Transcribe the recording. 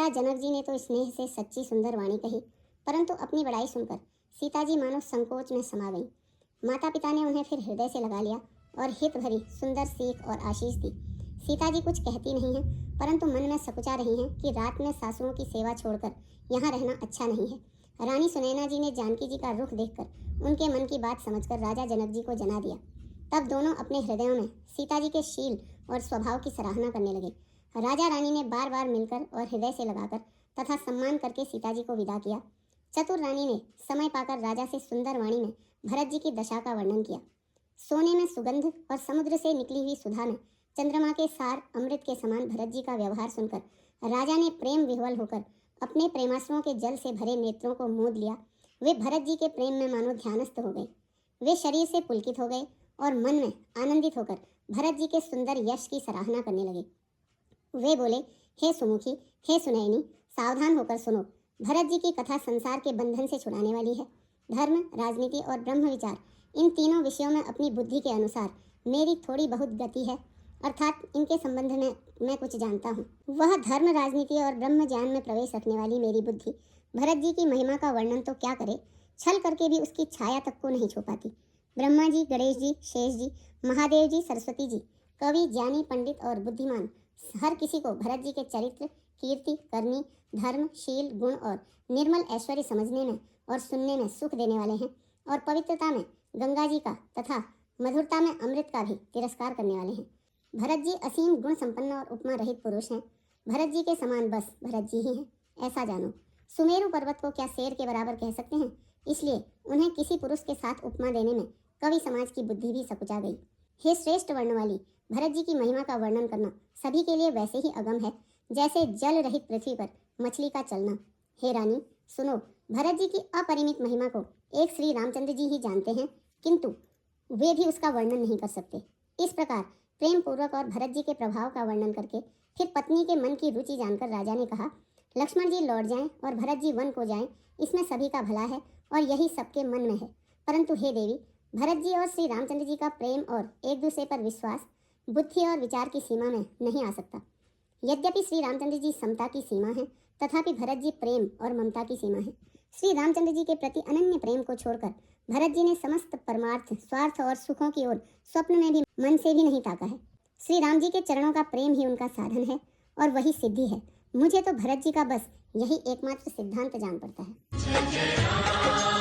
पिता जनक जी ने तो स्नेह से सच्ची सुंदर वाणी कही, परंतु अपनी बड़ाई सुनकर सीता जी मानो संकोच में समा गईं। माता पिता ने उन्हें फिर हृदय से लगा लिया और हित भरी सुंदर सीख और आशीष दी। सीता जी कुछ कहती नहीं हैं, परंतु मन में सकुचा रही हैं कि रात में सासुओं की सेवा छोड़कर यहाँ रहना अच्छा नहीं है। रानी सुनैना जी ने जानकी जी का रुख देखकर उनके मन की बात समझकर राजा जनक जी को जना दिया। तब दोनों अपने हृदयों में सीता जी के शील और स्वभाव की सराहना करने लगे। राजा रानी ने बार बार मिलकर और हृदय से लगाकर तथा सम्मान करके सीता जी को विदा किया। चतुर रानी ने समय पाकर राजा से सुंदर वाणी में भरत जी की दशा का वर्णन किया। सोने में सुगंध और समुद्र से निकली हुई सुधा में चंद्रमा के सार अमृत के समान भरत जी का व्यवहार सुनकर राजा ने प्रेम विह्वल होकर अपने प्रेमाश्रुओं के जल से भरे नेत्रों को मूंद लिया। वे भरत जी के प्रेम में मानो ध्यानस्थ हो गए। वे शरीर से पुलकित हो गए और मन में आनंदित होकर भरत जी के सुंदर यश की सराहना करने लगे। वे बोले, हे सुमुखी, हे सुनैनी, सावधान होकर सुनो। भरत जी की कथा संसार के बंधन से छुड़ाने वाली है। धर्म, राजनीति और ब्रह्म विचार, इन तीनों विषयों में अपनी बुद्धि के अनुसार मेरी थोड़ी बहुत गति है, अर्थात इनके संबंध में मैं कुछ जानता हूँ। वह धर्म, राजनीति और ब्रह्म ज्ञान में प्रवेश रखने वाली मेरी बुद्धि भरत जी की महिमा का वर्णन तो क्या करे, छल करके भी उसकी छाया तक को नहीं छू पाती। ब्रह्मा जी, गणेश जी, शेष जी, महादेव जी, सरस्वती जी, कवि, ज्ञानी, पंडित और बुद्धिमान हर किसी को भरत जी के चरित्र, कीर्ति, करनी, धर्म, शील, गुण और निर्मल ऐश्वर्य समझने में और सुनने में सुख देने वाले हैं, और पवित्रता में गंगा जी का तथा मधुरता में अमृत का भी तिरस्कार करने वाले हैं। भरत जी असीम गुण संपन्न और उपमा रहित पुरुष हैं। भरत जी के समान बस भरत जी ही हैं, ऐसा जानो। सुमेरु पर्वत को क्या शेर के बराबर कह सकते हैं, इसलिए उन्हें किसी पुरुष के साथ उपमा देने में कवि समाज की बुद्धि भी सकुचा गई। हे श्रेष्ठ वर्ण वाली, भरत जी की महिमा का वर्णन करना सभी के लिए वैसे ही अगम है जैसे जल रहित पृथ्वी पर मछली का चलना। हे रानी, सुनो, भरत जी की अपरिमित महिमा को एक श्री रामचंद्र जी ही जानते हैं, किंतु वे भी उसका वर्णन नहीं कर सकते। इस प्रकार प्रेम पूर्वक और भरत जी के प्रभाव का वर्णन करके फिर पत्नी के मन की रुचि जानकर राजा ने कहा, लक्ष्मण जी लौट जाएं और भरत जी वन को जाएं, इसमें सभी का भला है और यही सबके मन में है। परंतु हे देवी, भरत जी और श्री रामचंद्र जी का प्रेम और एक दूसरे पर विश्वास बुद्धि और विचार की सीमा में नहीं आ सकता। यद्यपि श्री रामचंद्र जी समता की सीमा है, तथापि भरत जी प्रेम और ममता की सीमा है। श्री रामचंद्र जी के प्रति अनन्य प्रेम को छोड़कर भरत जी ने समस्त परमार्थ, स्वार्थ और सुखों की ओर स्वप्न में भी मन से भी नहीं ताका है। श्री राम जी के चरणों का प्रेम ही उनका साधन है और वही सिद्धि है। मुझे तो भरत जी का बस यही एकमात्र सिद्धांत जान पड़ता है।